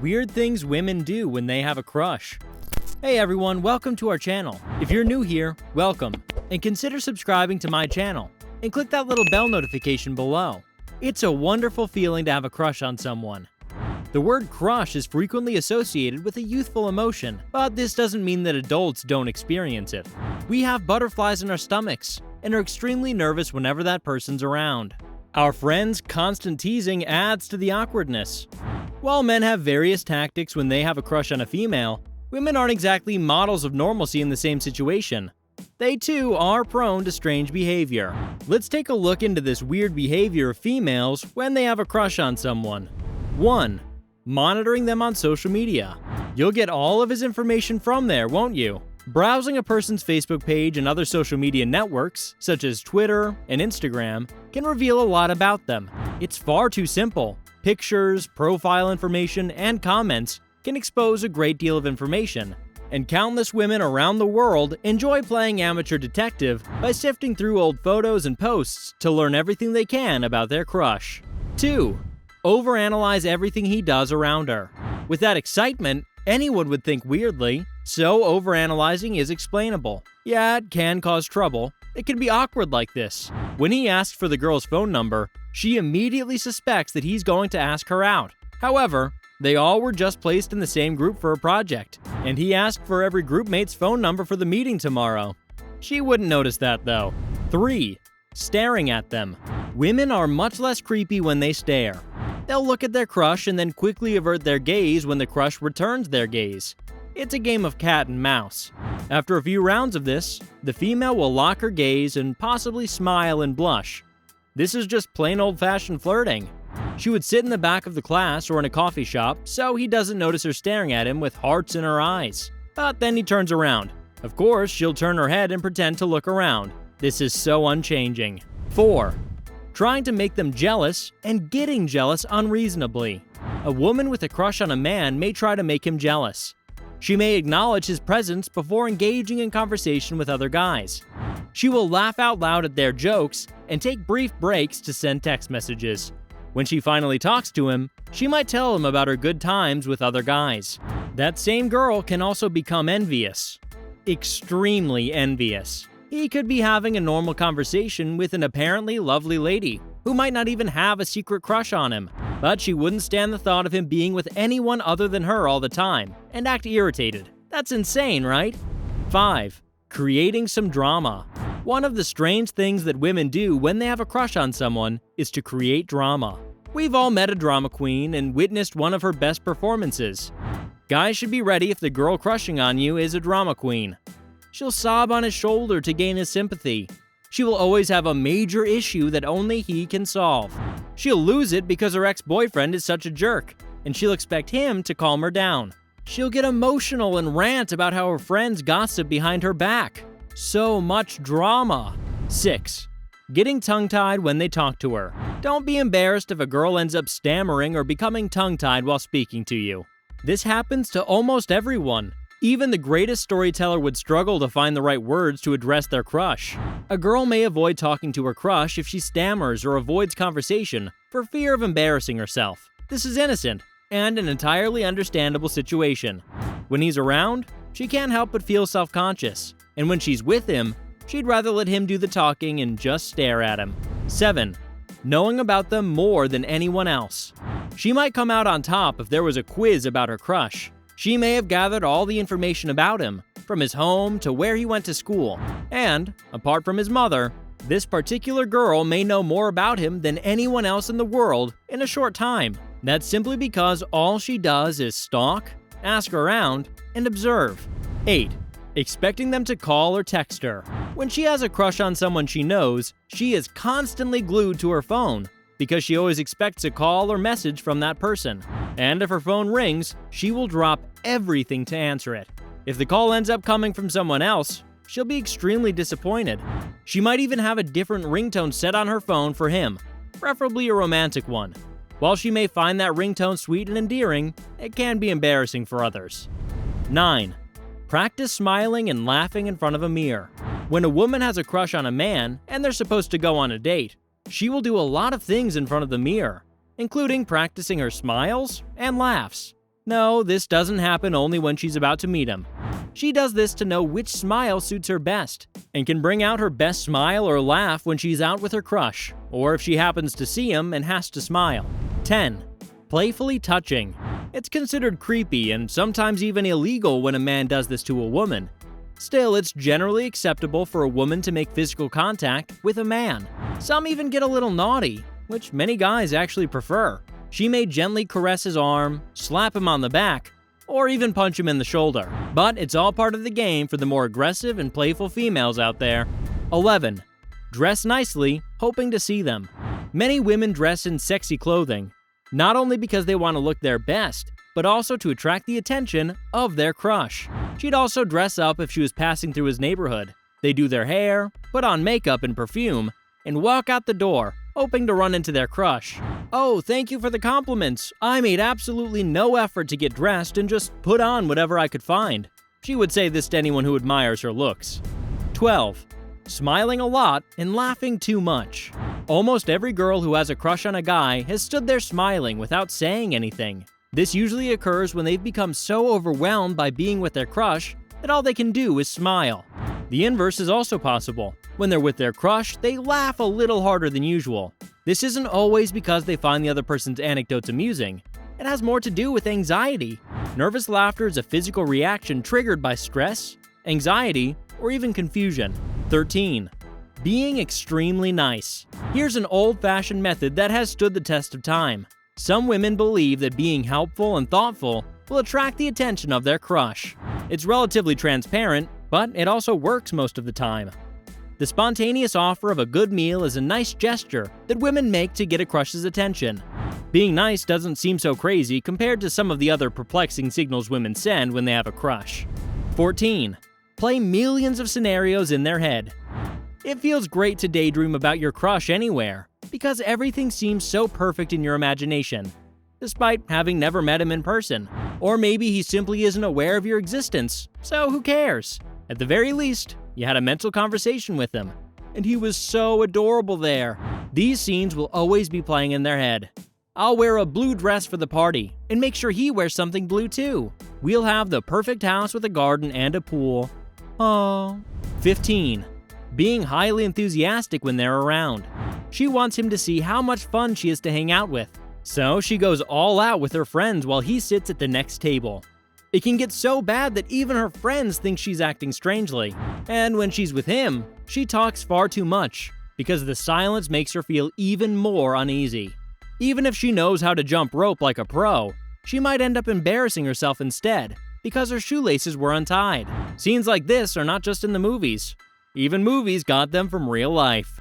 Weird things women do when they have a crush. Hey everyone, welcome to our channel. If you're new here, welcome, and consider subscribing to my channel, and click that little bell notification below. It's a wonderful feeling to have a crush on someone. The word crush is frequently associated with a youthful emotion, but this doesn't mean that adults don't experience it. We have butterflies in our stomachs, and are extremely nervous whenever that person's around. Our friends' constant teasing adds to the awkwardness. While men have various tactics when they have a crush on a female, women aren't exactly models of normalcy in the same situation. They too are prone to strange behavior. Let's take a look into this weird behavior of females when they have a crush on someone. 1. Monitoring them on social media. You'll get all of his information from there, won't you? Browsing a person's Facebook page and other social media networks, such as Twitter and Instagram, can reveal a lot about them. It's far too simple. Pictures, profile information, and comments can expose a great deal of information, and countless women around the world enjoy playing amateur detective by sifting through old photos and posts to learn everything they can about their crush. 2. Overanalyze everything he does around her. With that excitement, anyone would think weirdly, so overanalyzing is explainable. Yeah, it can cause trouble. It can be awkward like this. When he asks for the girl's phone number, she immediately suspects that he's going to ask her out. However, they all were just placed in the same group for a project, and he asked for every groupmate's phone number for the meeting tomorrow. She wouldn't notice that though. 3. Staring at them. Women are much less creepy when they stare. They'll look at their crush and then quickly avert their gaze when the crush returns their gaze. It's a game of cat and mouse. After a few rounds of this, the female will lock her gaze and possibly smile and blush. This is just plain old-fashioned flirting. She would sit in the back of the class or in a coffee shop so he doesn't notice her staring at him with hearts in her eyes. But then he turns around. Of course, she'll turn her head and pretend to look around. This is so unchanging. 4. Trying to make them jealous and getting jealous unreasonably. A woman with a crush on a man may try to make him jealous. She may acknowledge his presence before engaging in conversation with other guys. She will laugh out loud at their jokes and take brief breaks to send text messages. When she finally talks to him, she might tell him about her good times with other guys. That same girl can also become envious. Extremely envious. He could be having a normal conversation with an apparently lovely lady who might not even have a secret crush on him, but she wouldn't stand the thought of him being with anyone other than her all the time and act irritated. That's insane, right? 5. Creating some drama. One of the strange things that women do when they have a crush on someone is to create drama. We've all met a drama queen and witnessed one of her best performances. Guys should be ready if the girl crushing on you is a drama queen. She'll sob on his shoulder to gain his sympathy. She will always have a major issue that only he can solve. She'll lose it because her ex-boyfriend is such a jerk, and she'll expect him to calm her down. She'll get emotional and rant about how her friends gossip behind her back. So much drama. 6. Getting tongue-tied when they talk to her. Don't be embarrassed if a girl ends up stammering or becoming tongue-tied while speaking to you. This happens to almost everyone. Even the greatest storyteller would struggle to find the right words to address their crush. A girl may avoid talking to her crush if she stammers or avoids conversation for fear of embarrassing herself. This is innocent and an entirely understandable situation. When he's around, she can't help but feel self-conscious, and when she's with him, she'd rather let him do the talking and just stare at him. 7. Knowing about them more than anyone else. She might come out on top if there was a quiz about her crush. She may have gathered all the information about him, from his home to where he went to school. And, apart from his mother, this particular girl may know more about him than anyone else in the world in a short time. That's simply because all she does is stalk, ask around, and observe. 8. Expecting them to call or text her. When she has a crush on someone she knows, she is constantly glued to her phone because she always expects a call or message from that person. And if her phone rings, she will drop everything to answer it. If the call ends up coming from someone else, she'll be extremely disappointed. She might even have a different ringtone set on her phone for him, preferably a romantic one. While she may find that ringtone sweet and endearing, it can be embarrassing for others. 9. Practice smiling and laughing in front of a mirror. When a woman has a crush on a man and they're supposed to go on a date, she will do a lot of things in front of the mirror, including practicing her smiles and laughs. No, this doesn't happen only when she's about to meet him. She does this to know which smile suits her best, and can bring out her best smile or laugh when she's out with her crush, or if she happens to see him and has to smile. 10. Playfully touching. It's considered creepy and sometimes even illegal when a man does this to a woman. Still, it's generally acceptable for a woman to make physical contact with a man. Some even get a little naughty, which many guys actually prefer. She may gently caress his arm, slap him on the back, or even punch him in the shoulder. But it's all part of the game for the more aggressive and playful females out there. 11. Dress nicely, hoping to see them. Many women dress in sexy clothing, not only because they want to look their best, but also to attract the attention of their crush. She'd also dress up if she was passing through his neighborhood. They do their hair, put on makeup and perfume, and walk out the door, hoping to run into their crush. "Oh, thank you for the compliments. I made absolutely no effort to get dressed and just put on whatever I could find." She would say this to anyone who admires her looks. 12. Smiling a lot and laughing too much. Almost every girl who has a crush on a guy has stood there smiling without saying anything. This usually occurs when they've become so overwhelmed by being with their crush that all they can do is smile. The inverse is also possible. When they're with their crush, they laugh a little harder than usual. This isn't always because they find the other person's anecdotes amusing. It has more to do with anxiety. Nervous laughter is a physical reaction triggered by stress, anxiety, or even confusion. 13. Being extremely nice. Here's an old-fashioned method that has stood the test of time. Some women believe that being helpful and thoughtful will attract the attention of their crush. It's relatively transparent, but it also works most of the time. The spontaneous offer of a good meal is a nice gesture that women make to get a crush's attention. Being nice doesn't seem so crazy compared to some of the other perplexing signals women send when they have a crush. 14. Play millions of scenarios in their head. It feels great to daydream about your crush anywhere, because everything seems so perfect in your imagination, despite having never met him in person. Or maybe he simply isn't aware of your existence, so who cares? At the very least, you had a mental conversation with him, and he was so adorable there. These scenes will always be playing in their head. I'll wear a blue dress for the party, and make sure he wears something blue too. We'll have the perfect house with a garden and a pool. Aww. 15. Being highly enthusiastic when they're around. She wants him to see how much fun she is to hang out with, so she goes all out with her friends while he sits at the next table. It can get so bad that even her friends think she's acting strangely. And when she's with him, she talks far too much, because the silence makes her feel even more uneasy. Even if she knows how to jump rope like a pro, she might end up embarrassing herself instead, because her shoelaces were untied. Scenes like this are not just in the movies. Even movies got them from real life.